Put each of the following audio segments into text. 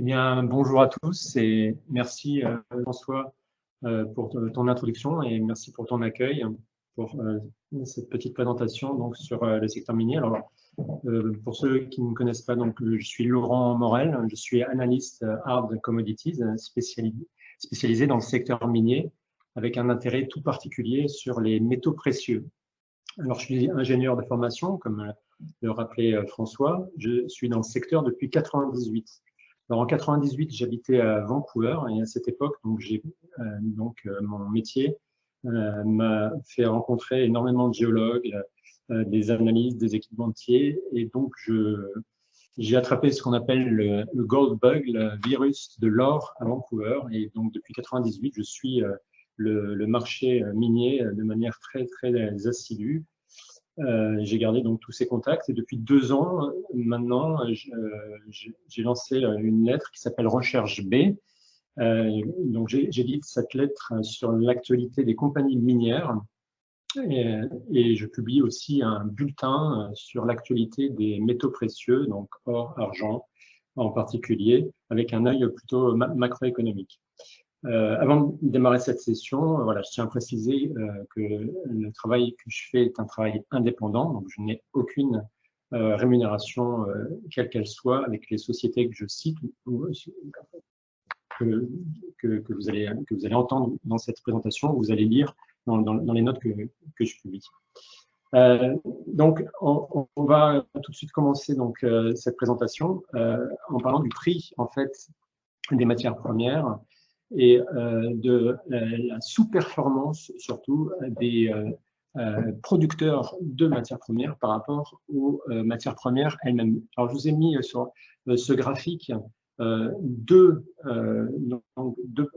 Eh bien, bonjour à tous et merci François pour ton introduction et merci pour ton accueil pour cette petite présentation donc, sur le secteur minier. Alors, pour ceux qui ne me connaissent pas, donc, je suis Laurent Morel, je suis analyste hard commodities spécialisé dans le secteur minier avec un intérêt tout particulier sur les métaux précieux. Alors, je suis ingénieur de formation, comme le rappelait François. Je suis dans le secteur depuis 98. Alors, en 98, j'habitais à Vancouver et à cette époque, mon métier m'a fait rencontrer énormément de géologues, des analystes, des équipementiers, et donc j'ai attrapé ce qu'on appelle le gold bug, le virus de l'or à Vancouver. Et donc, depuis 98, je suis le marché minier de manière très, très assidue. J'ai gardé donc tous ces contacts et depuis 2 ans maintenant, j'ai lancé une lettre qui s'appelle Recherche B. Donc j'édite cette lettre sur l'actualité des compagnies minières et je publie aussi un bulletin sur l'actualité des métaux précieux, donc or, argent en particulier, avec un œil plutôt macroéconomique. Avant de démarrer cette session, voilà, je tiens à préciser que le travail que je fais est un travail indépendant, donc je n'ai aucune rémunération, quelle qu'elle soit, avec les sociétés que je cite ou que vous allez entendre dans cette présentation, vous allez lire dans les notes que je publie. Donc, on va tout de suite commencer donc, cette présentation en parlant du prix en fait, des matières premières et de la sous-performance surtout des producteurs de matières premières par rapport aux matières premières elles-mêmes. Alors, je vous ai mis sur ce graphique vous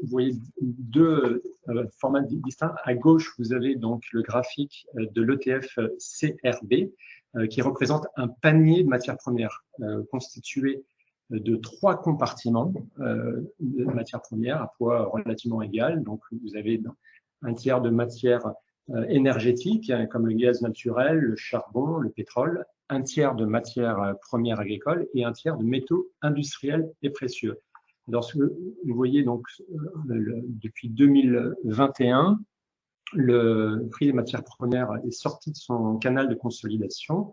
voyez deux formats distincts. À gauche, vous avez donc le graphique de l'ETF CRB qui représente un panier de matières premières constitué de 3 compartiments de matières premières à poids relativement égal. Donc, vous avez un tiers de matières énergétiques, comme le gaz naturel, le charbon, le pétrole, un tiers de matières premières agricoles et un tiers de métaux industriels et précieux. Alors, ce que vous voyez donc depuis 2021, le prix des matières premières est sorti de son canal de consolidation.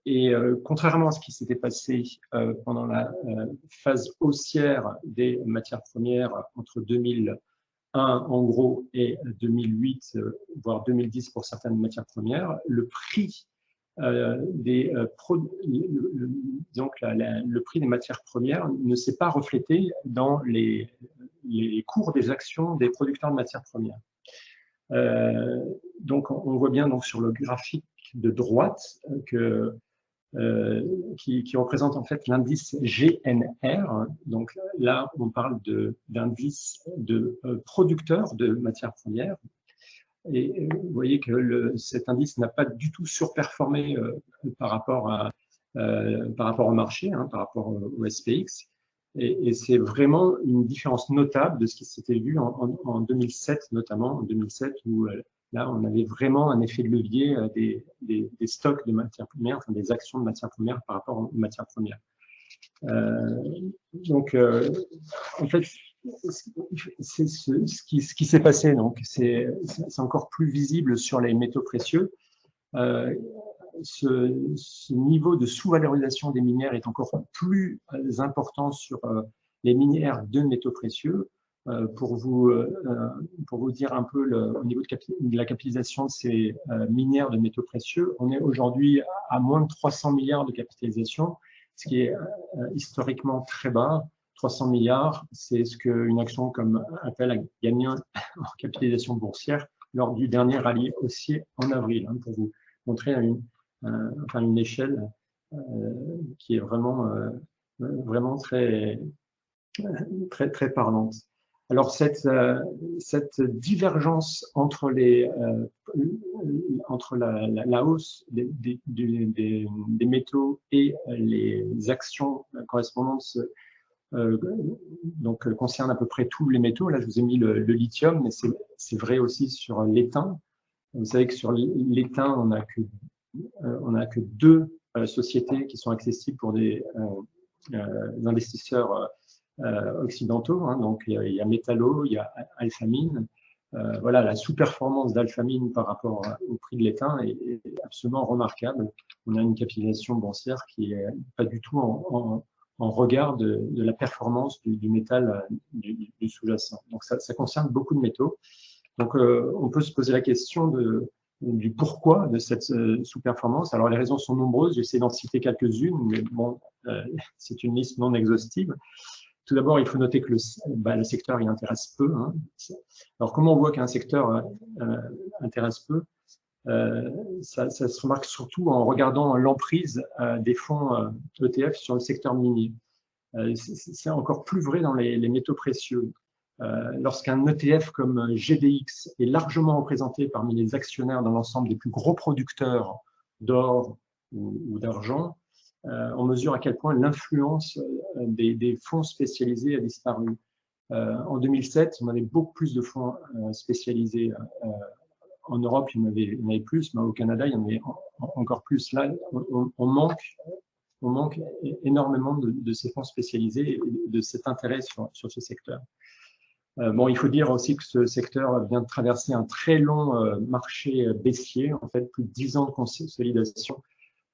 Et contrairement à ce qui s'était passé pendant la phase haussière des matières premières entre 2001 en gros et 2008, voire 2010 pour certaines matières premières, le prix le prix des matières premières ne s'est pas reflété dans les cours des actions des producteurs de matières premières. Donc, on voit bien donc, sur le graphique de droite qui représente en fait l'indice GNR. Donc là, on parle d'indice de producteurs de matières premières. Et vous voyez que cet indice n'a pas du tout surperformé par rapport au marché, par rapport au SPX. Et c'est vraiment une différence notable de ce qui s'était vu en 2007, notamment en 2007, où là, on avait vraiment un effet de levier des stocks de matières premières, enfin des actions de matières premières par rapport aux matières premières. En fait, c'est ce qui s'est passé. Donc, c'est encore plus visible sur les métaux précieux. Ce niveau de sous-valorisation des minières est encore plus important sur les minières de métaux précieux. Pour vous dire un peu au niveau de la capitalisation de ces minières de métaux précieux, on est aujourd'hui à moins de 300 milliards de capitalisation, ce qui est historiquement très bas. 300 milliards, c'est ce qu'une action comme Apple a gagné en capitalisation boursière lors du dernier rallye haussier en avril, pour vous montrer une échelle qui est vraiment très, très, très parlante. Alors, cette divergence entre la hausse des métaux et les actions correspondantes concerne à peu près tous les métaux. Là, je vous ai mis le lithium, mais c'est vrai aussi sur l'étain. Vous savez que sur l'étain, on n'a que 2 sociétés qui sont accessibles pour des investisseurs occidentaux. Hein, donc, il y a Metallo, il y a Alphamine. Voilà, la sous-performance d'Alphamine par rapport au prix de l'étain est absolument remarquable. On a une capitalisation boursière qui n'est pas du tout en regard de la performance du métal du sous-jacent. Donc, ça concerne beaucoup de métaux. Donc, on peut se poser la question du pourquoi de cette sous-performance. Alors, les raisons sont nombreuses. J'essaie d'en citer quelques-unes, mais bon, c'est une liste non exhaustive. Tout d'abord, il faut noter que le secteur y intéresse peu. Hein. Alors, comment on voit qu'un secteur intéresse peu? Ça se remarque surtout en regardant l'emprise des fonds ETF sur le secteur minier. C'est encore plus vrai dans les métaux précieux. Lorsqu'un ETF comme GDX est largement représenté parmi les actionnaires dans l'ensemble des plus gros producteurs d'or ou d'argent, on mesure à quel point l'influence des fonds spécialisés a disparu. En 2007, on avait beaucoup plus de fonds spécialisés. En Europe, il y en avait plus, mais au Canada, il y en avait encore plus. Là, on manque énormément de ces fonds spécialisés et de cet intérêt sur ce secteur. Bon, il faut dire aussi que ce secteur vient de traverser un très long marché baissier, en fait, plus de 10 ans de consolidation.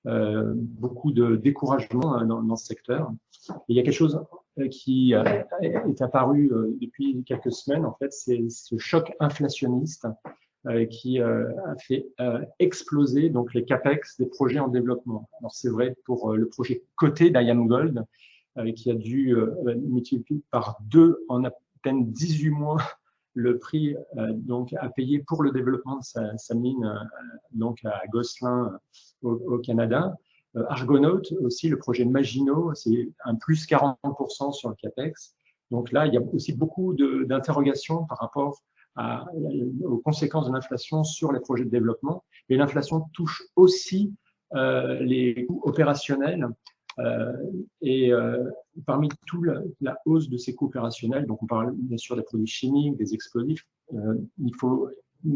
Beaucoup de découragement dans ce secteur. Et il y a quelque chose qui est apparu depuis quelques semaines, en fait, c'est ce choc inflationniste qui a fait exploser donc les capex des projets en développement. Alors c'est vrai pour le projet coté d'IAMGOLD qui a dû multiplier par 2 en à peine 18 mois le prix donc à payer pour le développement de sa mine donc à Gosselin au Canada. Argonaut aussi, le projet Maginot, c'est un plus 40% sur le CAPEX. Donc là, il y a aussi beaucoup d'interrogations par rapport aux conséquences de l'inflation sur les projets de développement. Et l'inflation touche aussi les coûts opérationnels. Parmi tout la hausse de ces coûts opérationnels, donc on parle bien sûr des produits chimiques, des explosifs, il faut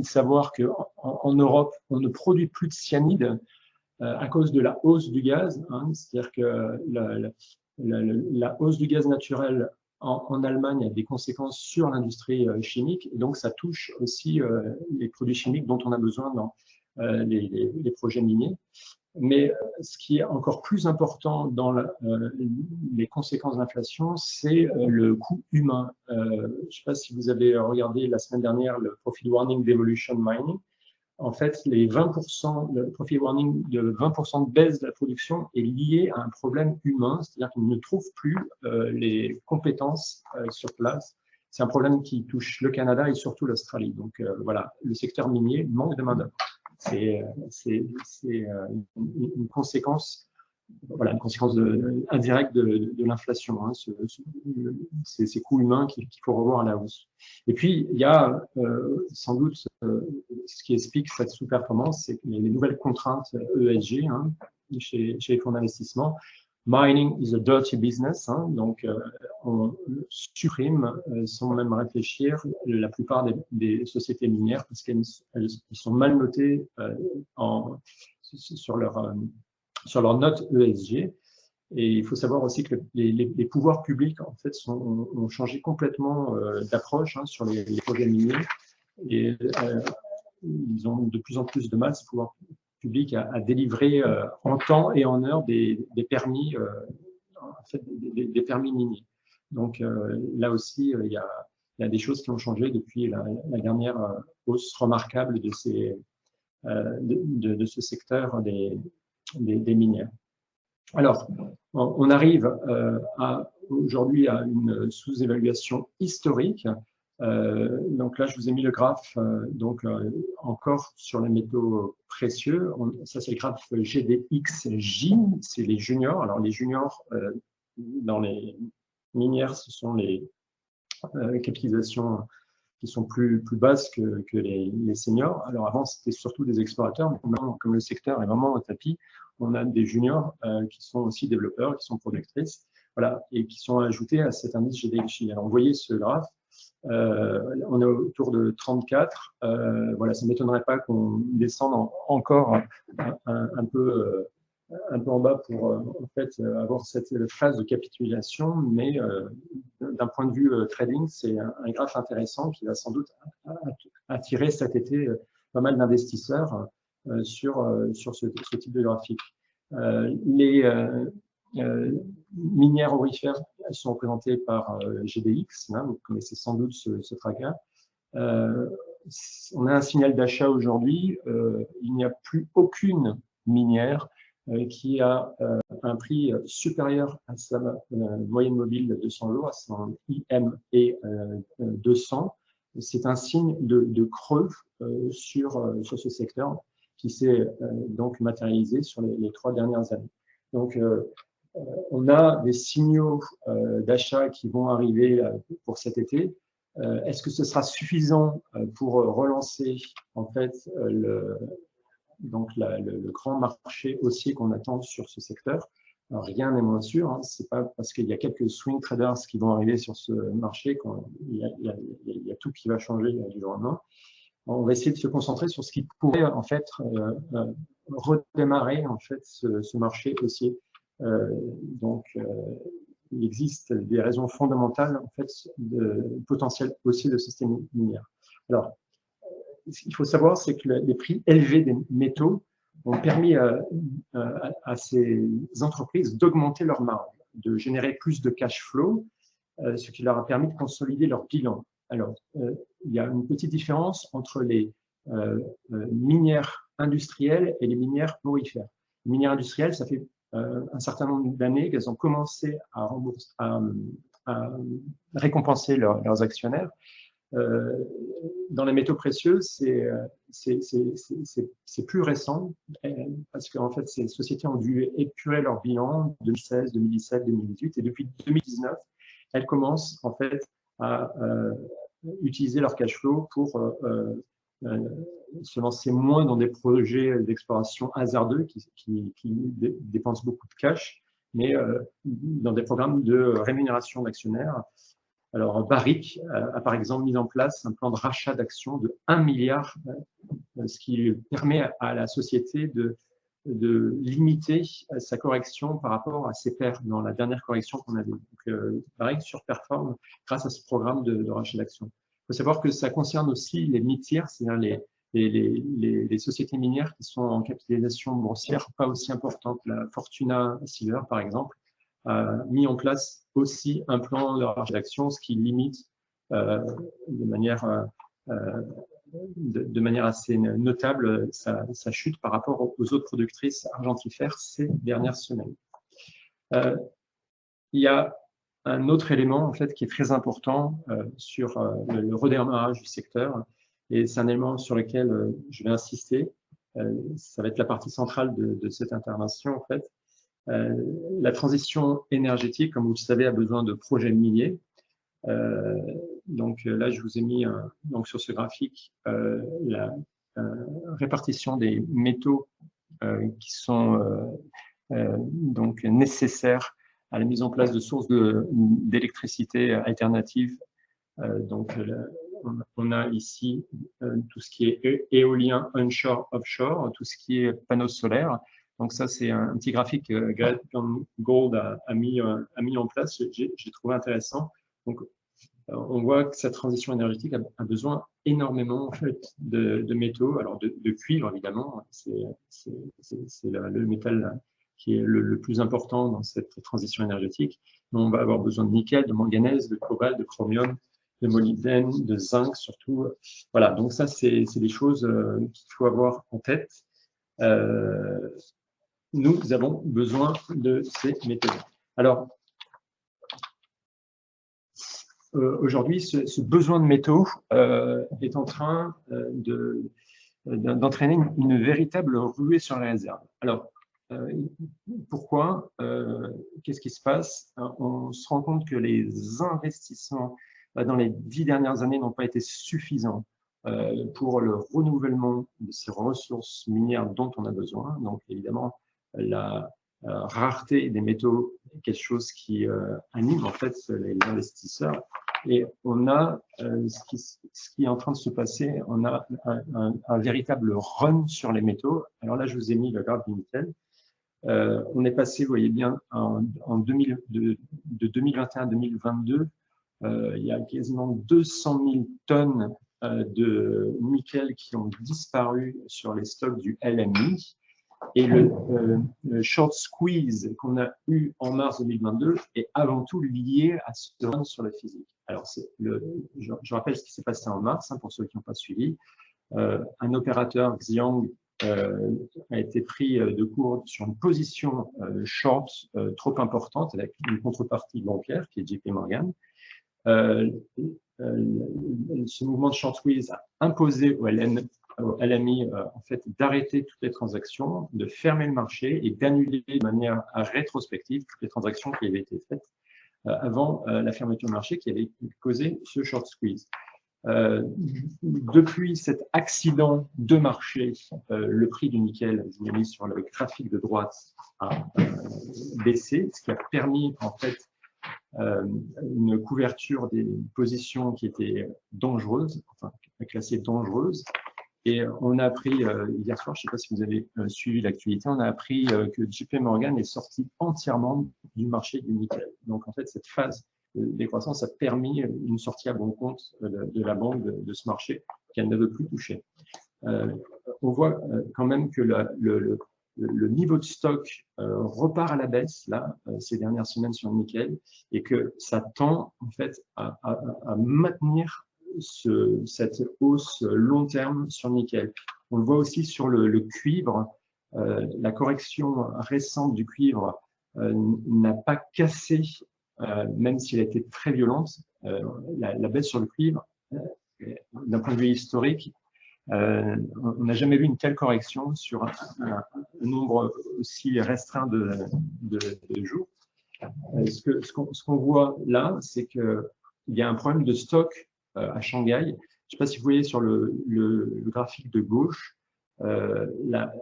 savoir qu'en Europe, on ne produit plus de cyanide à cause de la hausse du gaz. Hein, c'est-à-dire que la hausse du gaz naturel en Allemagne a des conséquences sur l'industrie chimique, et donc ça touche aussi les produits chimiques dont on a besoin dans les projets miniers. Mais ce qui est encore plus important dans les conséquences de l'inflation, c'est le coût humain. Je ne sais pas si vous avez regardé la semaine dernière le Profit Warning d'Evolution Mining. En fait, le profit warning de 20% de baisse de la production est lié à un problème humain, c'est-à-dire qu'ils ne trouvent plus les compétences sur place. C'est un problème qui touche le Canada et surtout l'Australie. Donc voilà, le secteur minier manque de main-d'œuvre. C'est une conséquence. Voilà, une conséquence indirecte de l'inflation, hein, ces coûts humains qu'il faut revoir à la hausse. Et puis, il y a sans doute ce qui explique cette sous-performance, c'est les nouvelles contraintes ESG hein, chez les fonds d'investissement. Mining is a dirty business, hein, donc on supprime sans même réfléchir la plupart des sociétés minières parce qu'elles sont mal notées sur leur note ESG. Et il faut savoir aussi que les pouvoirs publics en fait ont changé complètement d'approche hein, sur les projets miniers et ils ont de plus en plus de mal, ces pouvoirs publics, à délivrer en temps et en heure des permis, en fait, des permis miniers. Donc là aussi, il y a des choses qui ont changé depuis la dernière hausse remarquable de ce secteur des minières. Alors, on arrive aujourd'hui à une sous-évaluation historique. Donc là, je vous ai mis le graphe encore sur les métaux précieux. Ça, c'est le graphe GDXJ, c'est les juniors. Alors, les juniors, dans les minières, ce sont les capitalisations qui sont plus basses que les seniors. Alors avant, c'était surtout des explorateurs, mais maintenant, comme le secteur est vraiment au tapis, on a des juniors qui sont aussi développeurs, qui sont productrices, voilà, et qui sont ajoutés à cet indice GDXJ. Alors, vous voyez ce graphe, on est autour de 34. Voilà, ça ne m'étonnerait pas qu'on descende encore un peu un peu en bas pour en fait avoir cette phase de capitulation, mais d'un point de vue trading, c'est un graphe intéressant qui va sans doute attirer cet été pas mal d'investisseurs sur ce type de graphique. Les minières aurifères sont représentées par GDX, hein, vous connaissez sans doute ce tracker. On a un signal d'achat aujourd'hui, il n'y a plus aucune minière qui a un prix supérieur à sa moyenne mobile de 200 jours, à son IM et 200. C'est un signe de creux sur ce secteur qui s'est donc matérialisé sur les 3 dernières années. Donc, on a des signaux d'achat qui vont arriver pour cet été. Est-ce que ce sera suffisant pour relancer en fait le grand marché haussier qu'on attend sur ce secteur? Alors, rien n'est moins sûr, hein. C'est pas parce qu'il y a quelques swing traders qui vont arriver sur ce marché qu'il y a tout qui va changer du jour au lendemain. On va essayer de se concentrer sur ce qui pourrait en fait redémarrer en fait ce marché haussier. Il existe des raisons fondamentales en fait de potentiel haussier de ce système minière. Alors, ce qu'il faut savoir, c'est que les prix élevés des métaux ont permis à ces entreprises d'augmenter leur marge, de générer plus de cash flow, ce qui leur a permis de consolider leur bilan. Alors, il y a une petite différence entre les minières industrielles et les minières aurifères. Les minières industrielles, ça fait un certain nombre d'années qu'elles ont commencé à récompenser leurs actionnaires. Dans les métaux précieux, c'est plus récent parce qu'en fait, ces sociétés ont dû épurer leur bilan 2016, 2017, 2018 et depuis 2019, elles commencent en fait à utiliser leur cash flow pour se lancer moins dans des projets d'exploration hasardeux qui dépensent beaucoup de cash, mais dans des programmes de rémunération d'actionnaires. Alors, Barrick a par exemple mis en place un plan de rachat d'actions de 1 milliard, ce qui permet à la société de limiter sa correction par rapport à ses pairs dans la dernière correction qu'on a vue. Donc, Barrick surperforme grâce à ce programme de rachat d'actions. Il faut savoir que ça concerne aussi les mid-tiers, c'est-à-dire les sociétés minières qui sont en capitalisation boursière pas aussi importante. La Fortuna Silver, par exemple, a mis en place aussi un plan de rachat d'actions, ce qui limite de manière assez notable sa chute par rapport aux autres productrices argentifères ces dernières semaines. Il y a un autre élément en fait qui est très important sur le redémarrage du secteur, et c'est un élément sur lequel je vais insister. Ça va être la partie centrale de cette intervention en fait. La transition énergétique, comme vous le savez, a besoin de projets miniers. Donc là, je vous ai mis donc sur ce graphique la répartition des métaux qui sont donc nécessaires à la mise en place de sources d'électricité alternatives. Donc on a ici tout ce qui est éolien onshore, offshore, tout ce qui est panneaux solaires. Donc ça, c'est un petit graphique que Gladstone Gold a mis en place, j'ai trouvé intéressant. Donc, on voit que cette transition énergétique a besoin énormément en fait, de métaux, alors de cuivre évidemment, c'est le métal qui est le plus important dans cette transition énergétique. Mais on va avoir besoin de nickel, de manganèse, de cobalt, de chromium, de molybdène, de zinc surtout. Voilà, donc ça c'est des choses qu'il faut avoir en tête. Nous avons besoin de ces métaux. Alors, aujourd'hui, ce besoin de métaux est en train d'entraîner une véritable ruée sur les réserves. Alors, pourquoi? Qu'est-ce qui se passe? On se rend compte que les investissements dans les 10 dernières années n'ont pas été suffisants pour le renouvellement de ces ressources minières dont on a besoin. Donc, évidemment, la rareté des métaux est quelque chose qui anime en fait les investisseurs. Et on a ce qui est en train de se passer, on a un véritable run sur les métaux. Alors là, je vous ai mis le graphe du nickel. On est passé, vous voyez bien, de 2021 à 2022, il y a quasiment 200 000 tonnes de nickel qui ont disparu sur les stocks du LMI. Et le short squeeze qu'on a eu en mars 2022 est avant tout lié à ce run sur la physique. Alors, je rappelle ce qui s'est passé en mars, pour ceux qui n'ont pas suivi. Un opérateur, Xiang, a été pris de court sur une position short trop importante avec une contrepartie bancaire qui est JP Morgan. Ce mouvement de short squeeze a imposé au LMI en fait, d'arrêter toutes les transactions, de fermer le marché et d'annuler de manière rétrospective toutes les transactions qui avaient été faites avant la fermeture du marché qui avait causé ce short squeeze. Depuis cet accident de marché, le prix du nickel, je vous l'ai mis sur le graphique de droite, a baissé, ce qui a permis en fait une couverture des positions qui étaient dangereuses, enfin classées dangereuses. Et on a appris hier soir, je ne sais pas si vous avez suivi l'actualité, on a appris que JP Morgan est sorti entièrement du marché du nickel. Donc en fait, cette phase de décroissance a permis une sortie à bon compte de la banque de ce marché qu'elle ne veut plus toucher. On voit quand même que le niveau de stock repart à la baisse là ces dernières semaines sur le nickel et que ça tend en fait à maintenir cette hausse long terme sur le nickel. On le voit aussi sur le cuivre. La correction récente du cuivre n'a pas cassé, même si elle a été très violente, la baisse sur le cuivre, d'un point de vue historique, on n'a jamais vu une telle correction sur un nombre aussi restreint de jours. Ce qu'on voit là, c'est qu'il y a un problème de stock à Shanghai. Je ne sais pas si vous voyez sur le graphique de gauche, le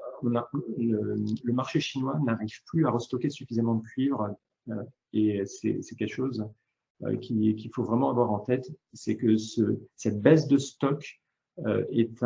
marché chinois n'arrive plus à restocker suffisamment de cuivre et c'est quelque chose qu'il faut vraiment avoir en tête, c'est que cette baisse de stock est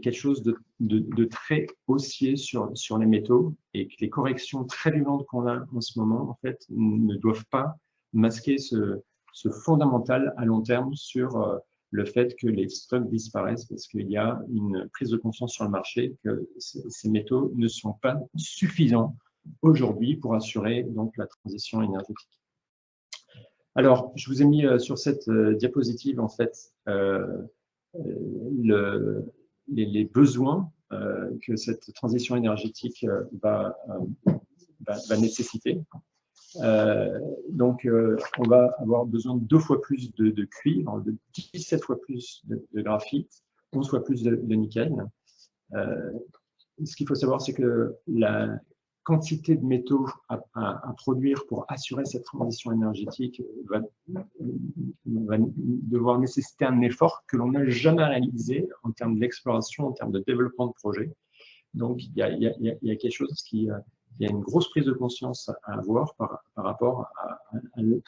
quelque chose de très haussier sur les métaux et que les corrections très violentes qu'on a en ce moment, en fait, ne doivent pas masquer ce fondamental à long terme sur le fait que les stocks disparaissent parce qu'il y a une prise de conscience sur le marché que ces métaux ne sont pas suffisants aujourd'hui pour assurer donc la transition énergétique. Alors, je vous ai mis sur cette diapositive en fait les besoins que cette transition énergétique va nécessiter. Donc, on va avoir besoin de 2 fois plus de cuivre, de 17 fois plus de graphite, 11 fois plus de nickel. Ce qu'il faut savoir, c'est que la quantité de métaux à produire pour assurer cette transition énergétique va devoir nécessiter un effort que l'on n'a jamais réalisé en termes d'exploration, en termes de développement de projet. Donc, il y a quelque chose qui... Il y a une grosse prise de conscience à avoir par rapport à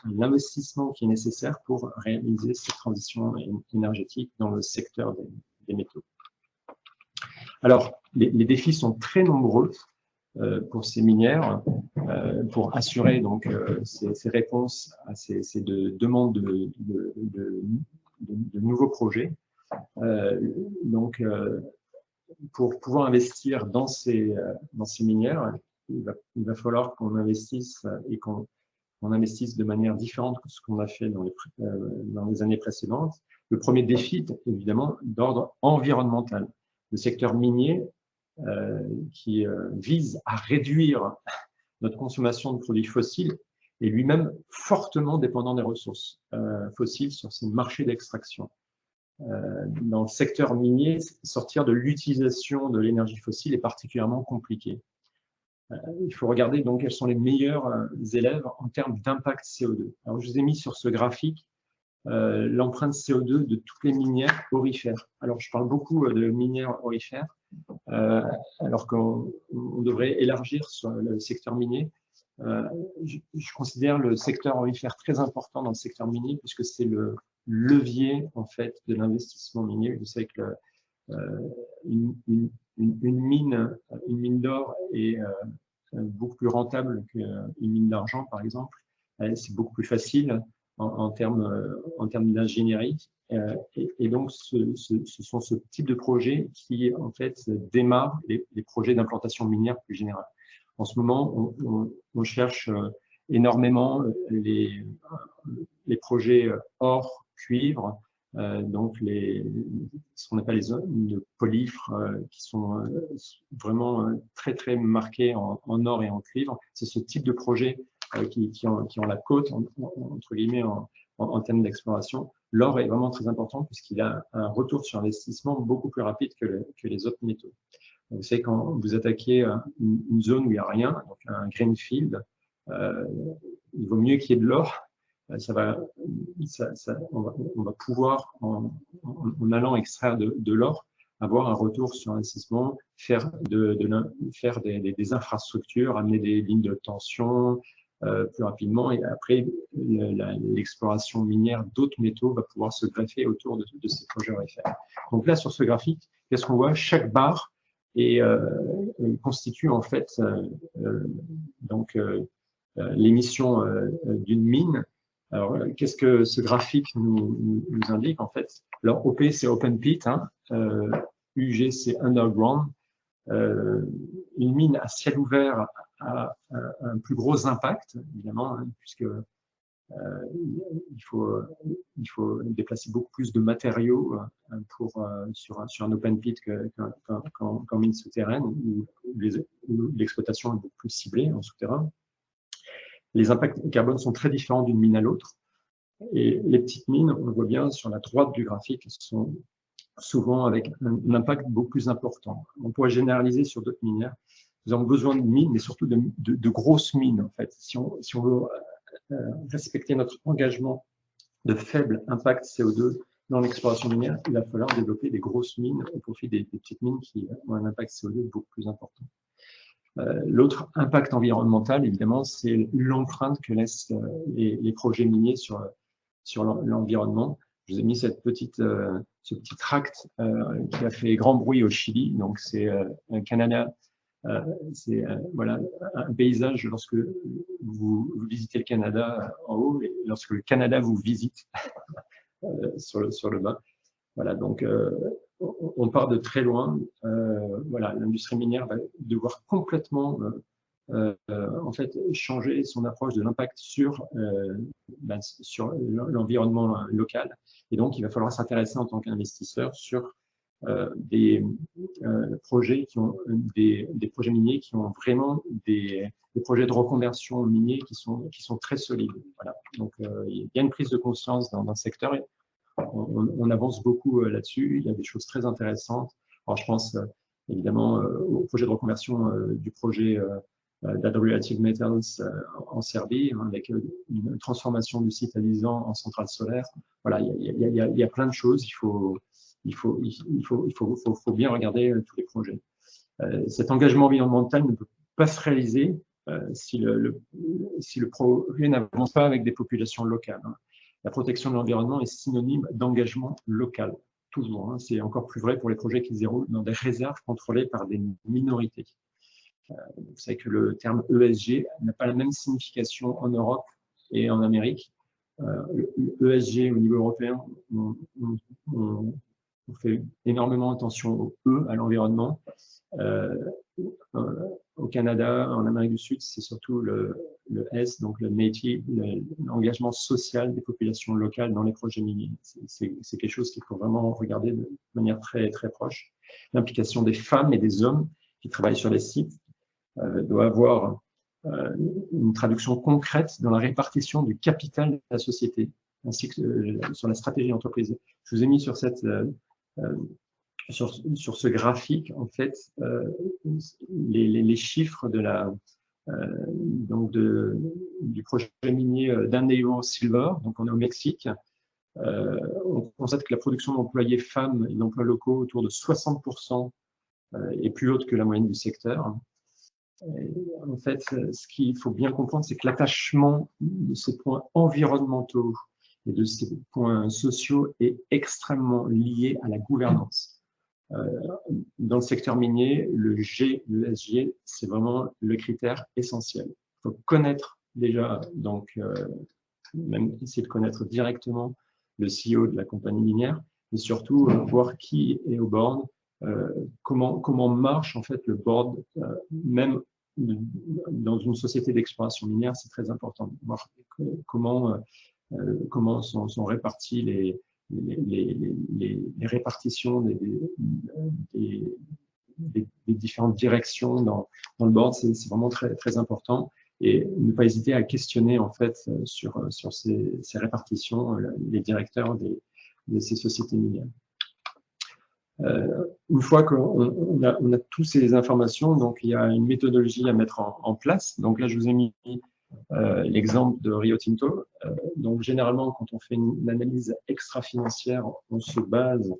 l'investissement qui est nécessaire pour réaliser cette transition énergétique dans le secteur des métaux. Alors, les défis sont très nombreux pour ces minières, pour assurer donc ces réponses à ces demandes de nouveaux projets. Donc, pour pouvoir investir dans ces minières, il va falloir qu'on investisse et qu'on investisse de manière différente que ce qu'on a fait dans les années précédentes. Le premier défi, évidemment, d'ordre environnemental. Le secteur minier qui vise à réduire notre consommation de produits fossiles est lui-même fortement dépendant des ressources fossiles sur ces marchés d'extraction. Dans le secteur minier, sortir de l'utilisation de l'énergie fossile est particulièrement compliqué. Il faut regarder donc quels sont les meilleurs élèves en termes d'impact CO2. Alors, je vous ai mis sur ce graphique l'empreinte CO2 de toutes les minières aurifères. Alors, je parle beaucoup de minières aurifères, alors qu'on devrait élargir sur le secteur minier. Je considère le secteur aurifère très important dans le secteur minier puisque c'est le levier en fait de l'investissement minier. Vous savez que une mine d'or est beaucoup plus rentable qu'une mine d'argent, par exemple. C'est beaucoup plus facile en termes d'ingénierie. Et donc, ce sont ce type de projets qui, en fait, démarrent les projets d'implantation minière plus générale. En ce moment, on cherche énormément les projets or, cuivre, donc ce qu'on appelle les zones de polymères qui sont vraiment très très marqués en or et en cuivre. C'est ce type de projet qui ont la cote, entre guillemets, en termes d'exploration. L'or est vraiment très important puisqu'il a un retour sur investissement beaucoup plus rapide que les autres métaux. Vous savez, quand vous attaquez une zone où il n'y a rien, donc un greenfield, il vaut mieux qu'il y ait de l'or. On va pouvoir, en allant extraire de l'or, avoir un retour sur investissement, faire des infrastructures, amener des lignes de tension plus rapidement. Et après, l'exploration minière d'autres métaux va pouvoir se greffer autour de ces projets OFR. Donc là, sur ce graphique, qu'est-ce qu'on voit? Chaque barre constitue en fait l'émission d'une mine. Alors, qu'est-ce que ce graphique nous indique en fait? Alors, OP, c'est open pit, hein, UG, c'est underground. Une mine à ciel ouvert a un plus gros impact, évidemment, hein, puisque il faut déplacer beaucoup plus de matériaux sur un open pit qu'en mine souterraine, où l'exploitation est beaucoup plus ciblée en souterrain. Les impacts carbone sont très différents d'une mine à l'autre. Et les petites mines, on le voit bien sur la droite du graphique, sont souvent avec un impact beaucoup plus important. On pourrait généraliser sur d'autres minières. Nous avons besoin de mines, mais surtout de grosses mines, en fait. Si on veut respecter notre engagement de faible impact CO2 dans l'exploration minière, il va falloir développer des grosses mines au profit des petites mines qui ont un impact CO2 beaucoup plus important. L'autre impact environnemental, évidemment, c'est l'empreinte que laissent les projets miniers sur l'environnement. Je vous ai mis ce petit tract qui a fait grand bruit au Chili. Donc, c'est un Canada. C'est voilà, un paysage lorsque vous visitez le Canada en haut et lorsque le Canada vous visite sur le bas. Voilà, donc on part de très loin. Voilà, l'industrie minière va devoir complètement en fait changer son approche de l'impact sur l'environnement local. Et donc, il va falloir s'intéresser en tant qu'investisseur sur des projets des projets miniers qui ont vraiment des projets de reconversion miniers qui sont très solides. Voilà. Donc, il y a une prise de conscience dans le secteur. Et on avance beaucoup là-dessus. Il y a des choses très intéressantes. Alors, je pense évidemment au projet de reconversion du projet d'Adriatic Metals en Serbie, hein, avec une transformation du site à Lisan en centrale solaire. Voilà, il y a plein de choses. Il faut bien regarder tous les projets. Cet engagement environnemental ne peut pas se réaliser si le projet n'avance pas avec des populations locales. Hein. La protection de l'environnement est synonyme d'engagement local, toujours. Hein. C'est encore plus vrai pour les projets qui se déroulent dans des réserves contrôlées par des minorités. Vous savez que le terme ESG n'a pas la même signification en Europe et en Amérique. ESG au niveau européen, on fait énormément attention au E, à l'environnement. Au Canada, en Amérique du Sud, c'est surtout le S, donc le native, l'engagement social des populations locales dans les projets miniers. C'est quelque chose qu'il faut vraiment regarder de manière très, très proche. L'implication des femmes et des hommes qui travaillent sur les sites doit avoir une traduction concrète dans la répartition du capital de la société, ainsi que sur la stratégie d'entreprise. Je vous ai mis sur sur ce graphique, en fait, les chiffres du projet minier d'Andeo Silver. Donc, on est au Mexique. On constate que la production d'employés femmes et d'emplois locaux autour de 60% est plus haute que la moyenne du secteur. Et en fait, ce qu'il faut bien comprendre, c'est que l'attachement de ces points environnementaux et de ces points sociaux est extrêmement lié à la gouvernance. dans le secteur minier, le G, le SG, c'est vraiment le critère essentiel. Il faut connaître déjà, donc même essayer de connaître directement le CEO de la compagnie minière, et surtout voir qui est au board, comment marche en fait le board, même dans une société d'exploration minière, c'est très important de voir comment sont répartis les répartitions des différentes directions dans le board, c'est vraiment très, très important. Et ne pas hésiter à questionner en fait sur ces répartitions les directeurs de ces sociétés minières. Une fois qu'on a toutes ces informations, donc il y a une méthodologie à mettre en place. Donc là, je vous ai mis l'exemple de Rio Tinto. Donc généralement, quand on fait une analyse extra-financière, on se base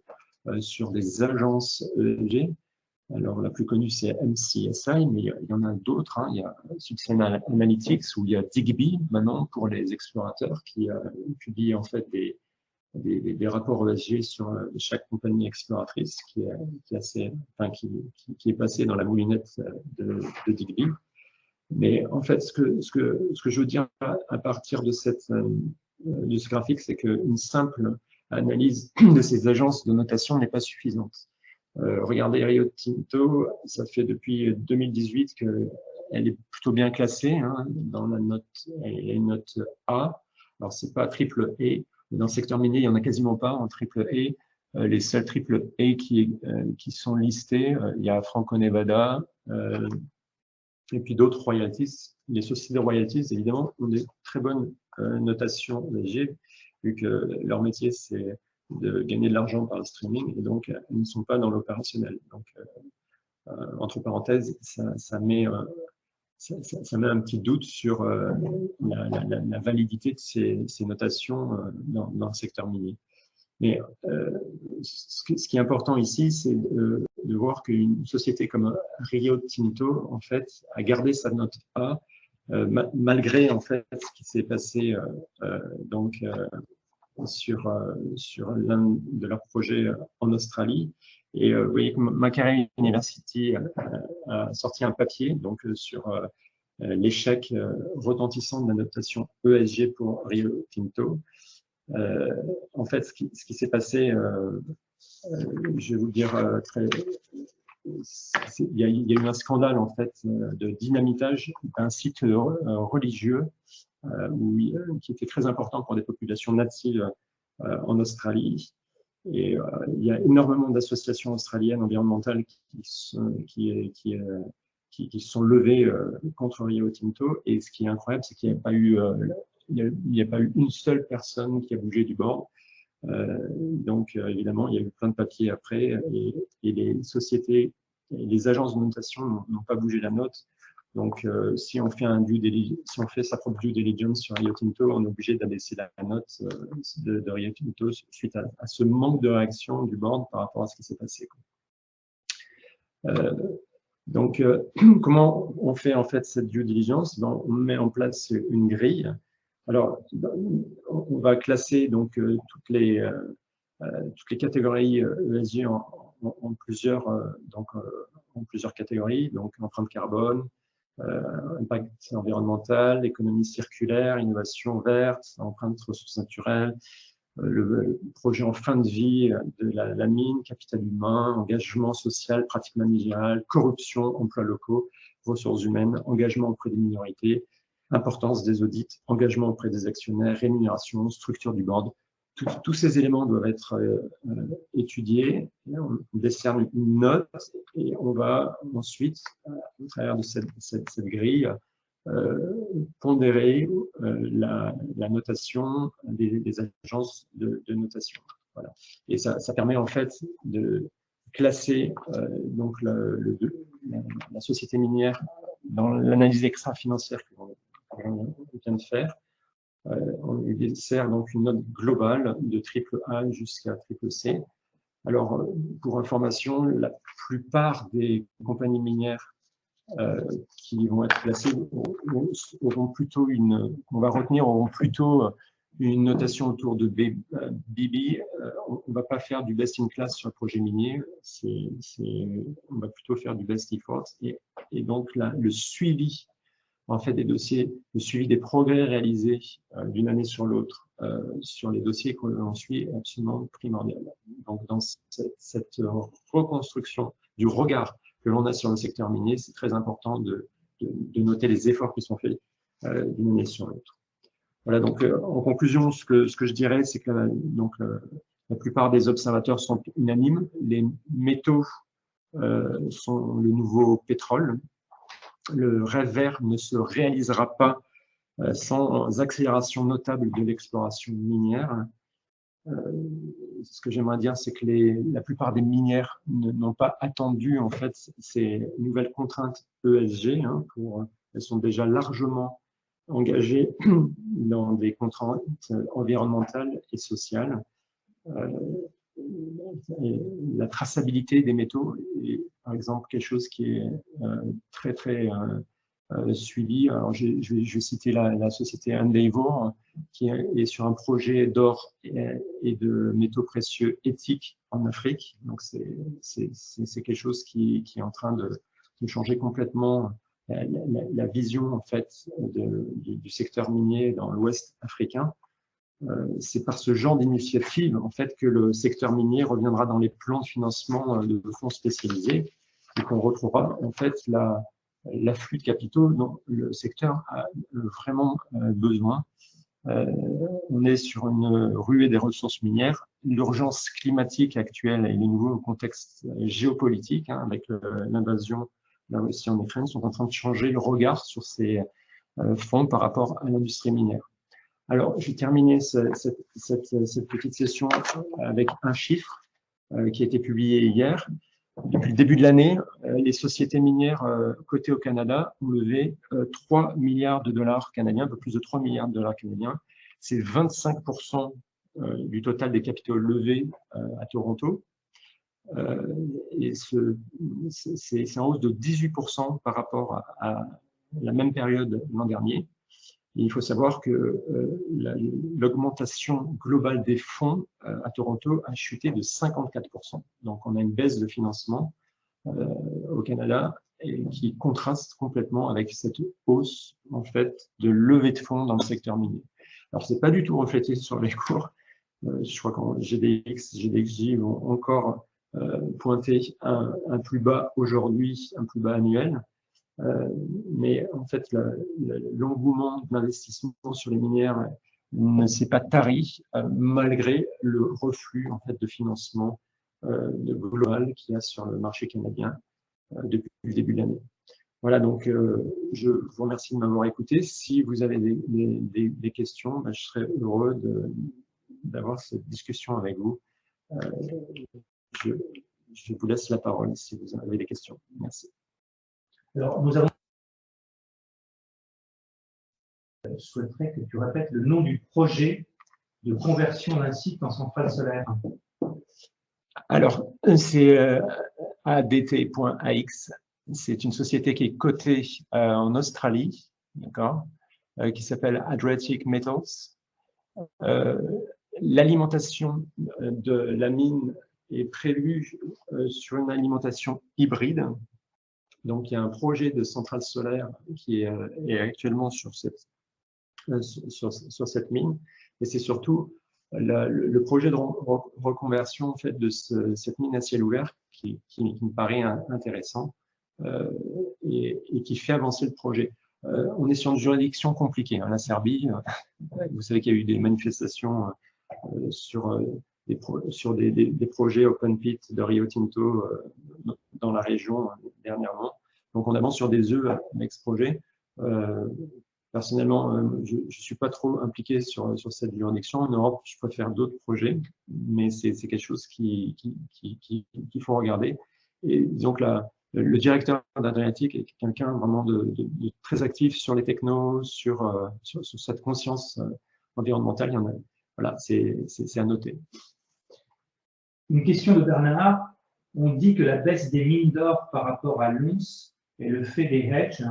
sur des agences ESG. Alors, la plus connue, c'est MSCI, mais il y en a d'autres. Hein. Il y a Sustainable Analytics, où il y a Digby, maintenant, pour les explorateurs, qui publie en fait des rapports ESG sur chaque compagnie exploratrice, qui est passé dans la moulinette de Digby. Mais en fait, ce que je veux dire à partir de ce graphique, c'est qu'une simple analyse de ces agences de notation n'est pas suffisante. Regardez Rio Tinto, ça fait depuis 2018 qu'elle est plutôt bien classée, hein, dans la note, elle a une note A. Alors, c'est pas triple A. Dans le secteur minier, il n'y en a quasiment pas en triple A. Les seuls triple A qui sont listés, il y a Franco-Nevada et puis d'autres royalties. Les sociétés de royalties, évidemment, ont des très bonnes notations ESG, vu que leur métier, c'est de gagner de l'argent par le streaming, et donc elles ne sont pas dans l'opérationnel. Donc, entre parenthèses, ça met un petit doute sur la validité de ces notations dans le secteur minier. Mais ce qui est important ici, c'est de voir qu'une société comme Rio Tinto, en fait, a gardé sa note A, malgré en fait ce qui s'est passé sur l'un de leurs projets en Australie. Et vous voyez que Macquarie University a sorti un papier donc, sur l'échec retentissant de la notation ESG pour Rio Tinto. En fait, ce qui s'est passé, je vais vous dire il y a eu un scandale en fait de dynamitage d'un site religieux qui était très important pour des populations natives en Australie. Et il y a énormément d'associations australiennes environnementales qui sont levées contre Rio Tinto. Et ce qui est incroyable, c'est qu'il n'y a pas eu une seule personne qui a bougé du bord. Donc, évidemment, il y a eu plein de papiers après, et les sociétés, les agences de notation n'ont pas bougé la note. Donc, si on fait sa propre due diligence sur Rio Tinto, on est obligé d'abaisser la note de Rio Tinto suite à ce manque de réaction du board par rapport à ce qui s'est passé. Donc, comment on fait en fait cette due diligence? On met en place une grille. Alors, on va classer donc toutes les catégories ESG en plusieurs catégories, donc empreinte carbone, impact environnemental, économie circulaire, innovation verte, empreinte ressources naturelles, le projet en fin de vie de la mine, capital humain, engagement social, pratique managériale, corruption, emplois locaux, ressources humaines, engagement auprès des minorités, importance des audits, engagement auprès des actionnaires, rémunération, structure du board. Tous ces éléments doivent être étudiés. On décerne une note et on va ensuite, au travers de cette grille, pondérer la notation des agences de notation. Voilà. Et ça permet en fait de classer donc la société minière dans l'analyse extra-financière qu'on vient de faire. On lui sert donc une note globale de triple A jusqu'à triple C. Alors, pour information, la plupart des compagnies minières qui vont être classées auront plutôt une notation autour de BB. On ne va pas faire du best in class sur le projet minier, on va plutôt faire du best effort. Et donc, là, le suivi en fait, des dossiers, le suivi des progrès réalisés d'une année sur l'autre sur les dossiers que l'on suit est absolument primordial. Donc, dans cette reconstruction du regard que l'on a sur le secteur minier, c'est très important de noter les efforts qui sont faits d'une année sur l'autre. Voilà, donc en conclusion, ce que je dirais, c'est que la plupart des observateurs sont unanimes. Les métaux sont le nouveau pétrole. Le rêve vert ne se réalisera pas sans accélération notable de l'exploration minière. Ce que j'aimerais dire, c'est que la plupart des minières n'ont pas attendu en fait ces nouvelles contraintes ESG. Elles sont déjà largement engagées dans des contraintes environnementales et sociales. La traçabilité des métaux est, par exemple, quelque chose qui est très suivi. Alors, je vais citer la société Endeavour, qui est sur un projet d'or et de métaux précieux éthiques en Afrique. Donc, c'est quelque chose qui est en train de changer complètement la vision en fait du secteur minier dans l'Ouest africain. C'est par ce genre d'initiative en fait que le secteur minier reviendra dans les plans de financement de fonds spécialisés et qu'on retrouvera en fait l'afflux de capitaux dont le secteur a vraiment besoin. On est sur une ruée des ressources minières. L'urgence climatique actuelle et les nouveaux contextes géopolitiques, avec l'invasion de la Russie en Ukraine, sont en train de changer le regard sur ces fonds par rapport à l'industrie minière. Alors, je vais terminer cette petite session avec un chiffre qui a été publié hier. Depuis le début de l'année, les sociétés minières cotées au Canada ont levé 3 milliards de dollars canadiens, un peu plus de 3 milliards de dollars canadiens. C'est 25% du total des capitaux levés à Toronto. Et c'est en hausse de 18% par rapport à la même période l'an dernier. Et il faut savoir que l'augmentation globale des fonds à Toronto a chuté de 54%. Donc, on a une baisse de financement au Canada et qui contraste complètement avec cette hausse en fait, de levée de fonds dans le secteur minier. Alors, ce n'est pas du tout reflété sur les cours. Je crois qu'en GDX, GDXJ vont encore pointer un plus bas aujourd'hui, un plus bas annuel. Mais en fait, l'engouement de l'investissement sur les minières ne s'est pas tari malgré le reflux en fait, de financement global qu'il y a sur le marché canadien depuis le début de l'année. Voilà, donc je vous remercie de m'avoir écouté. Si vous avez des questions, je serais heureux d'avoir cette discussion avec vous. Je vous laisse la parole si vous avez des questions. Merci. Alors, nous avons souhaiterais que tu répètes le nom du projet de conversion d'un site en centrale solaire. Alors, c'est ADT.AX. C'est une société qui est cotée en Australie, d'accord, qui s'appelle Adriatic Metals. L'alimentation de la mine est prévue sur une alimentation hybride. Donc, il y a un projet de centrale solaire qui est actuellement sur cette mine. Et c'est surtout le projet de reconversion en fait, de cette mine à ciel ouvert qui me paraît intéressant et qui fait avancer le projet. On est sur une juridiction compliquée. La Serbie, vous savez qu'il y a eu des manifestations sur des projets open pit de Rio Tinto dans la région dernièrement. Donc, on avance sur des œufs avec ce projet. Personnellement, je ne suis pas trop impliqué sur cette juridiction. En Europe, je préfère d'autres projets, mais c'est quelque chose qu'il faut regarder. Et disons que le directeur d'Adriatic est quelqu'un vraiment de très actif sur les technos, sur cette conscience environnementale. Il y en a, voilà, c'est à noter. Une question de Bernard. On dit que la baisse des mines d'or par rapport à l'once est le fait des hedges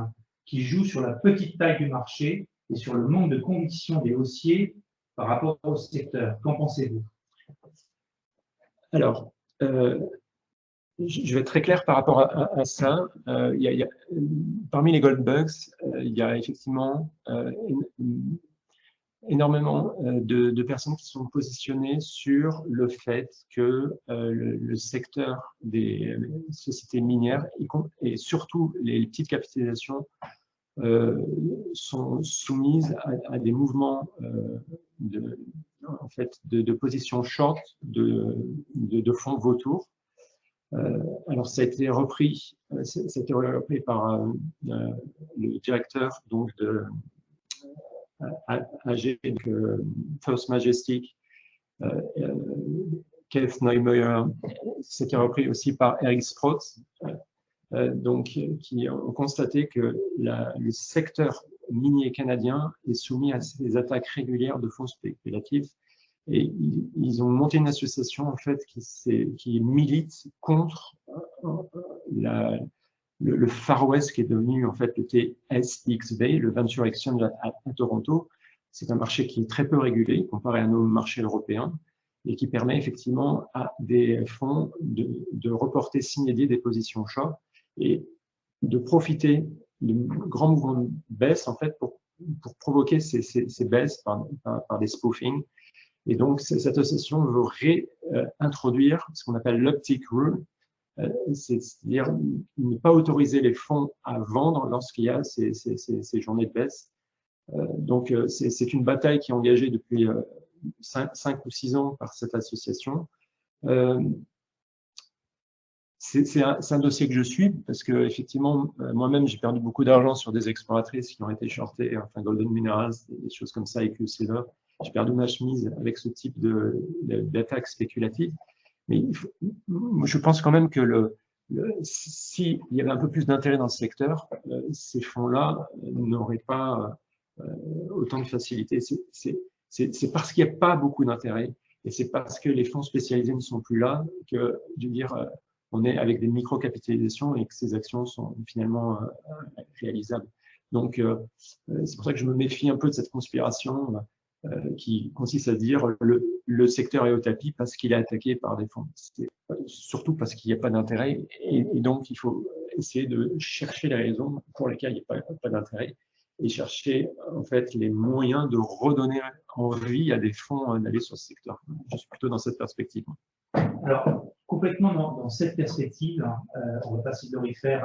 qui jouent sur la petite taille du marché et sur le manque de conviction des haussiers par rapport au secteur. Qu'en pensez-vous? Alors, je vais être très clair par rapport à ça. Parmi les gold bugs, il y a effectivement énormément de personnes qui sont positionnées sur le fait que le secteur des sociétés minières et surtout les petites capitalisations sont soumises à des mouvements en fait, de position short de fonds vautours. Alors, ça a été repris par le directeur donc, de AG, First Majestic, Keith Neumeier, c'était repris aussi par Eric Sprott, qui ont constaté que le secteur minier canadien est soumis à ces attaques régulières de fonds spéculatifs. Et ils ont monté une association en fait qui milite contre le Far West qui est devenu en fait le TSXV, le Venture Exchange à Toronto. C'est un marché qui est très peu régulé comparé à nos marchés européens et qui permet effectivement à des fonds de reporter signalier des positions short et de profiter de grands mouvements de baisse en fait pour provoquer ces baisses par des spoofings. Et donc, cette association veut réintroduire ce qu'on appelle l'uptick rule, c'est-à-dire ne pas autoriser les fonds à vendre lorsqu'il y a ces journées de baisse. Donc, c'est une bataille qui est engagée depuis 5 ou 6 ans par cette association. C'est un dossier que je suis parce que effectivement, moi-même, j'ai perdu beaucoup d'argent sur des exploratrices qui ont été shortées, enfin Golden Minerals, des choses comme ça, et Silver. J'ai perdu ma chemise avec ce type d'attaque spéculative. Mais je pense quand même que s'il y avait un peu plus d'intérêt dans le secteur, ces fonds-là n'auraient pas autant de facilité. C'est parce qu'il n'y a pas beaucoup d'intérêt et c'est parce que les fonds spécialisés ne sont plus là que, je veux dire, on est avec des micro-capitalisations et que ces actions sont finalement réalisables. Donc, c'est pour ça que je me méfie un peu de cette conspiration qui consiste à dire le secteur est au tapis parce qu'il est attaqué par des fonds. Surtout parce qu'il n'y a pas d'intérêt et donc il faut essayer de chercher les raisons pour lesquelles il n'y a pas d'intérêt et chercher en fait les moyens de redonner envie à des fonds d'aller sur ce secteur. Je suis plutôt dans cette perspective. Alors, complètement dans cette perspective, on ne va pas s'idorifer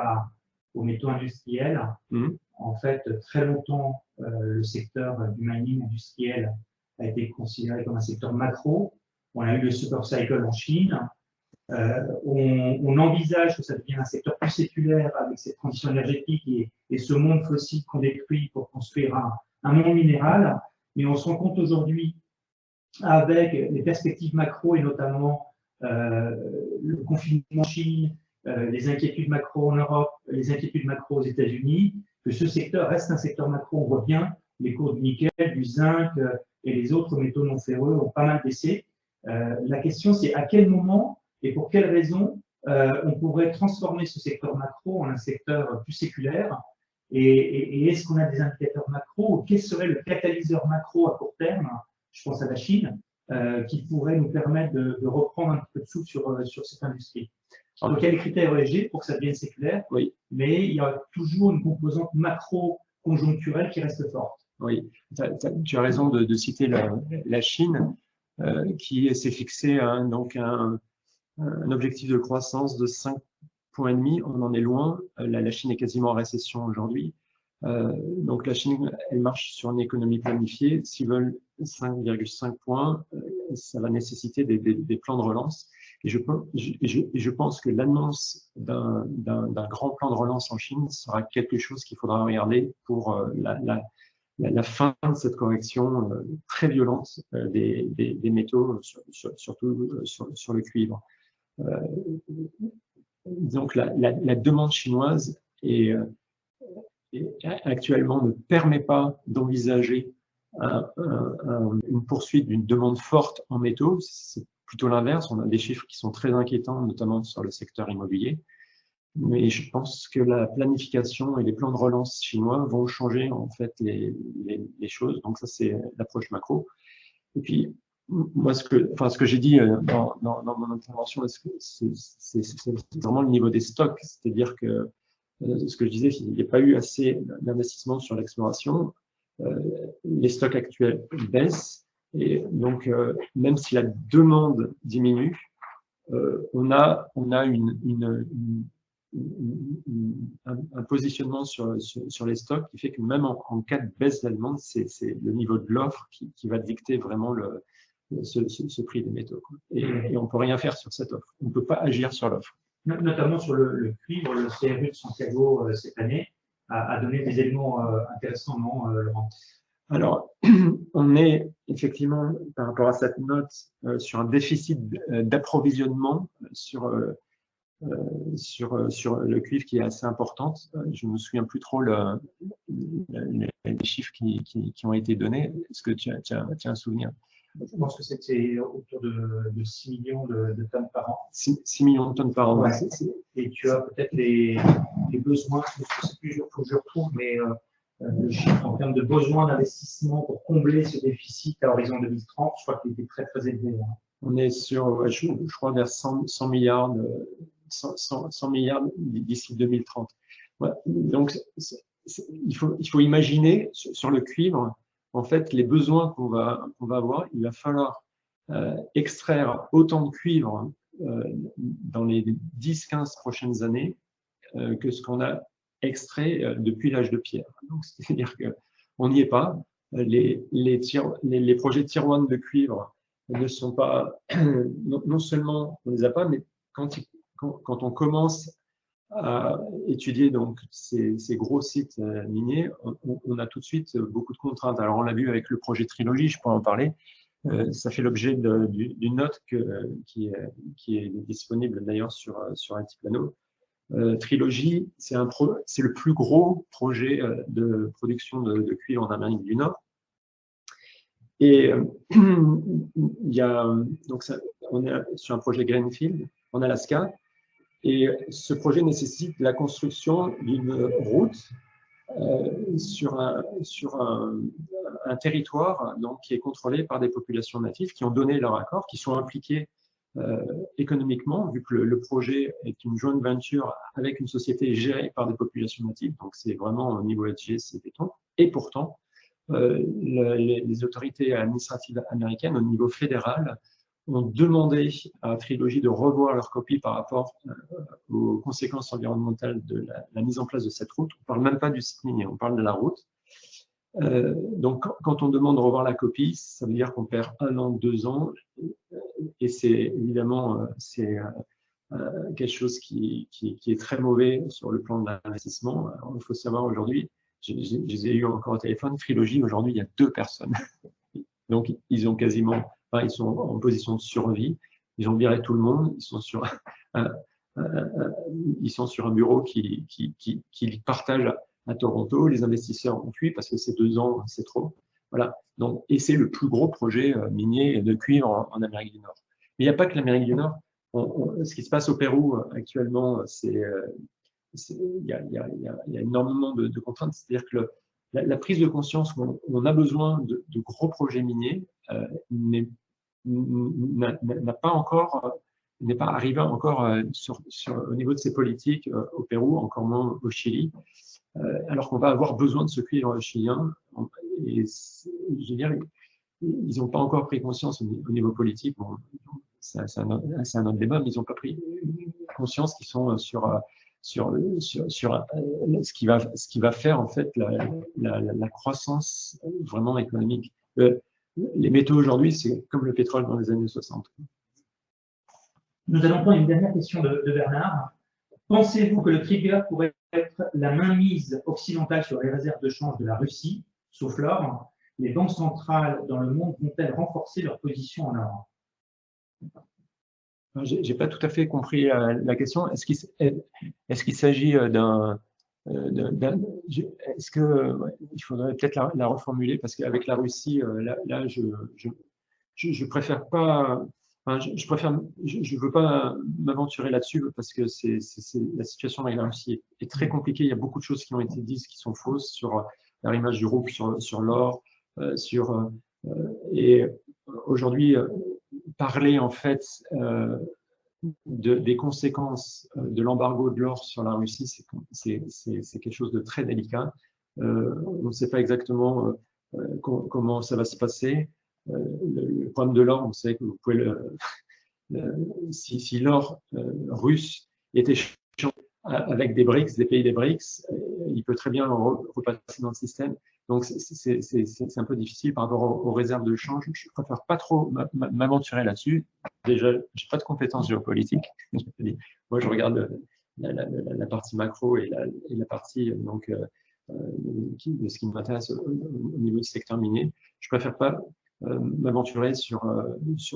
aux métaux industriels. En fait, très longtemps, le secteur du mining industriel a été considéré comme un secteur macro. On a eu le super cycle en Chine. On envisage que ça devienne un secteur plus séculaire avec cette transition énergétique et ce monde fossile qu'on détruit pour construire un monde minéral. Mais on se rend compte aujourd'hui, avec les perspectives macro et notamment le confinement en Chine, les inquiétudes macro en Europe, les inquiétudes macro aux États-Unis, que ce secteur reste un secteur macro. On voit bien les cours du nickel, du zinc et les autres métaux non ferreux ont pas mal baissé. La question, c'est à quel moment et pour quelles raisons on pourrait transformer ce secteur macro en un secteur plus séculaire et est-ce qu'on a des indicateurs macro ou quel serait le catalyseur macro à court terme, je pense à la Chine, qui pourrait nous permettre de reprendre un petit peu de souffle sur cette industrie. Donc, il y a les critères ESG pour que ça devienne séculaire, oui, mais il y a toujours une composante macro-conjoncturelle qui reste forte. Oui, tu as raison de citer la Chine, qui s'est fixé donc un objectif de croissance de 5,5 points. On en est loin. La Chine est quasiment en récession aujourd'hui. Donc la Chine, elle marche sur une économie planifiée. S'ils veulent 5,5 points, ça va nécessiter des plans de relance. Et je pense que l'annonce d'un grand plan de relance en Chine sera quelque chose qu'il faudra regarder pour la fin de cette correction très violente des métaux, surtout sur le cuivre. Donc la demande chinoise actuellement ne permet pas d'envisager une poursuite d'une demande forte en métaux. C'est plutôt l'inverse. On a des chiffres qui sont très inquiétants, notamment sur le secteur immobilier. Mais je pense que la planification et les plans de relance chinois vont changer en fait les choses. Donc ça, c'est l'approche macro. Et puis, moi, ce que j'ai dit dans mon intervention, c'est vraiment le niveau des stocks. C'est-à-dire que ce que je disais, il n'y a pas eu assez d'investissement sur l'exploration. Les stocks actuels baissent. Et donc, même si la demande diminue, on a un positionnement sur les stocks qui fait que même en cas de baisse de la demande, c'est le niveau de l'offre qui va dicter vraiment ce prix des métaux. Et on ne peut rien faire sur cette offre. On ne peut pas agir sur l'offre. Notamment sur le cuivre, le CRU de Santiago cette année a donné des éléments intéressants, non, Laurent? Alors, on est effectivement, par rapport à cette note, sur un déficit d'approvisionnement sur le cuivre qui est assez importante. Je ne me souviens plus trop les chiffres qui ont été donnés. Est-ce que tu as un souvenir? Je pense que c'était autour de 6 millions de tonnes par an. 6 millions de tonnes par an. Ouais. Et tu as peut-être les besoins, je sais plus, il faut que je retrouve, mais le chiffre en termes de besoins d'investissement pour combler ce déficit à l'horizon 2030, je crois qu'il était très très élevé. Hein. On est sur, je crois, vers 100 milliards, 100 milliards d'ici 2030. Ouais. Donc, il faut imaginer sur le cuivre, en fait, les besoins qu'on va avoir, il va falloir extraire autant de cuivre dans les 10-15 prochaines années que ce qu'on a extrait depuis l'âge de pierre. Donc, c'est-à-dire qu'on n'y est pas. Les projets de tier 1 de cuivre ne sont pas, non seulement on ne les a pas, mais quand on commence à étudier donc ces gros sites miniers, on a tout de suite beaucoup de contraintes. Alors on l'a vu avec le projet Trilogie, je pourrais en parler. Ça fait l'objet d'une note qui est disponible d'ailleurs sur Altiplano. Trilogie, c'est le plus gros projet de production de cuivre en Amérique du Nord. Et on est sur un projet Greenfield en Alaska. Et ce projet nécessite la construction d'une route sur un territoire donc, qui est contrôlé par des populations natives qui ont donné leur accord, qui sont impliquées économiquement, vu que le projet est une joint venture avec une société gérée par des populations natives, donc c'est vraiment au niveau ESG, c'est béton. Et pourtant, les autorités administratives américaines, au niveau fédéral, ont demandé à Trilogie de revoir leur copie par rapport aux conséquences environnementales de la mise en place de cette route. On ne parle même pas du site minier, on parle de la route. Donc, quand on demande de revoir la copie, ça veut dire qu'on perd 1 an, 2 ans, et c'est évidemment quelque chose qui est très mauvais sur le plan de l'investissement. Il faut savoir aujourd'hui, je les ai eu encore au téléphone, Trilogie, aujourd'hui, il y a 2 personnes. Donc, ils ont quasiment, enfin, ils sont en position de survie. Ils ont viré tout le monde. Ils sont sur un bureau qui partage à Toronto. Les investisseurs ont fui parce que ces 2 ans, c'est trop. Voilà. Donc, et c'est le plus gros projet minier de cuivre en Amérique du Nord. Mais il n'y a pas que l'Amérique du Nord. Ce qui se passe au Pérou actuellement, il y a énormément de contraintes. C'est-à-dire que la prise de conscience qu'on a besoin de gros projets miniers n'est pas arrivé encore au niveau de ces politiques au Pérou, encore moins au Chili, alors qu'on va avoir besoin de ce cuivre chilien. Et je veux dire, ils n'ont pas encore pris conscience au niveau politique. Bon, c'est un autre débat, mais ils n'ont pas pris conscience qu'ils sont sur ce qui va faire en fait la croissance vraiment économique. Les métaux aujourd'hui, c'est comme le pétrole dans les années 60. Nous allons prendre une dernière question de Bernard. Pensez-vous que le trigger pourrait être la mainmise occidentale sur les réserves de change de la Russie, sauf l'or? Les banques centrales dans le monde vont-elles renforcer leur position en or? Je n'ai pas tout à fait compris la question. Est-ce qu'il s'agit d'un... Est-ce que il faudrait peut-être la reformuler parce qu'avec la Russie, là je préfère pas... Enfin, je veux pas m'aventurer là-dessus parce que la situation avec la Russie est très compliquée. Il y a beaucoup de choses qui ont été dites qui sont fausses sur l'arrimage du rouble, sur l'or, et aujourd'hui, parler en fait des conséquences de l'embargo de l'or sur la Russie, c'est quelque chose de très délicat. On ne sait pas exactement comment ça va se passer. Le problème de l'or, vous savez que vous pouvez si l'or russe est échangé avec des BRICS, des pays des BRICS, il peut très bien repasser dans le système. Donc, c'est un peu difficile par rapport aux réserves de change. Je préfère pas trop m'aventurer là-dessus. Déjà, j'ai pas de compétences géopolitiques. Moi, je regarde la partie macro et la partie donc, de ce qui m'intéresse au niveau du secteur minier. Je préfère pas m'aventurer sur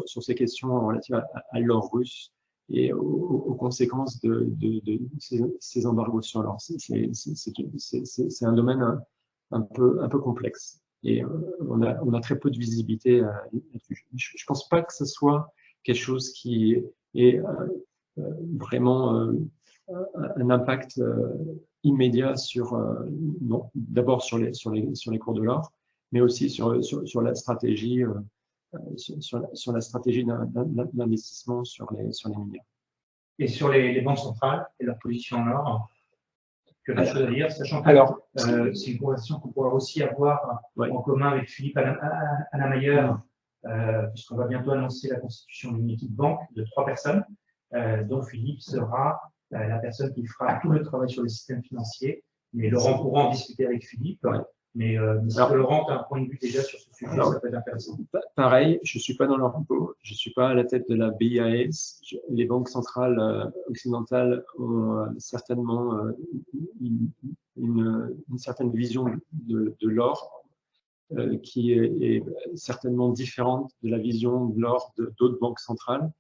ces questions relatives à l'or russe et aux conséquences de ces embargos sur l'or. C'est un domaine un peu complexe et on a très peu de visibilité là-dessus. Je ne pense pas que ce soit quelque chose qui ait vraiment un impact immédiat sur, d'abord sur les cours de l'or, mais aussi sur la stratégie sur la stratégie d'investissement sur les minières. Et sur les banques centrales et leur position en or, tu as des choses à dire, sachant que c'est une conversation qu'on pourra aussi avoir en commun avec Philippe Hanamayer, puisqu'on va bientôt annoncer la constitution d'une équipe banque de 3 personnes, dont Philippe sera la personne qui fera tout le travail sur les systèmes financiers. Mais Laurent pourra en discuter avec Philippe. Mais si Laurent, tu as un point de vue déjà sur ce sujet, ça peut être intéressant. Pareil, je ne suis pas dans leur repos, je ne suis pas à la tête de la BIAS. Les banques centrales occidentales ont certainement une certaine vision de l'or qui est certainement différente de la vision de l'or d'autres banques centrales.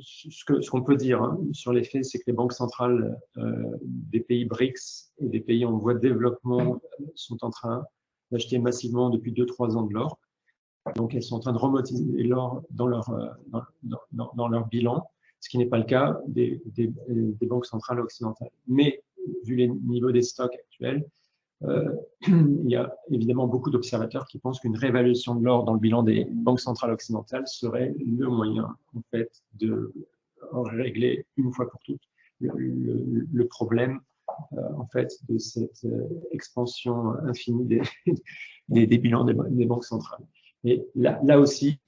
Ce qu'on peut dire sur les faits, c'est que les banques centrales des pays BRICS et des pays en voie de développement sont en train d'acheter massivement depuis 2-3 ans de l'or. Donc, elles sont en train de remotiser l'or dans leur bilan, ce qui n'est pas le cas des banques centrales occidentales. Mais, vu les niveaux des stocks actuels, il y a évidemment beaucoup d'observateurs qui pensent qu'une réévaluation de l'or dans le bilan des banques centrales occidentales serait le moyen, en fait, de régler une fois pour toutes le problème, en fait, de cette expansion infinie des bilans des banques centrales. Et là aussi,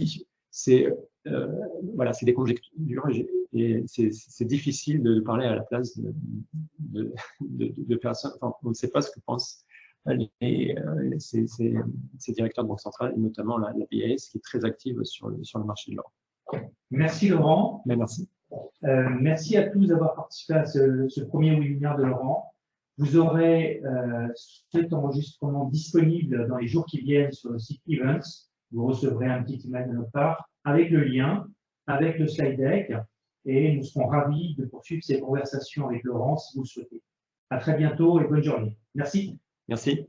c'est des conjectures et c'est difficile de parler à la place de personnes. Enfin, on ne sait pas ce que pensent ces directeurs de banque centrale, et notamment la BIAS, qui est très active sur le marché de l'or. Merci Laurent. Mais merci. Merci à tous d'avoir participé à ce premier webinaire de Laurent. Vous aurez cet enregistrement disponible dans les jours qui viennent sur le site Events. Vous recevrez un petit email de notre part avec le lien, avec le slide deck, et nous serons ravis de poursuivre ces conversations avec Laurent si vous le souhaitez. À très bientôt et bonne journée. Merci. Merci.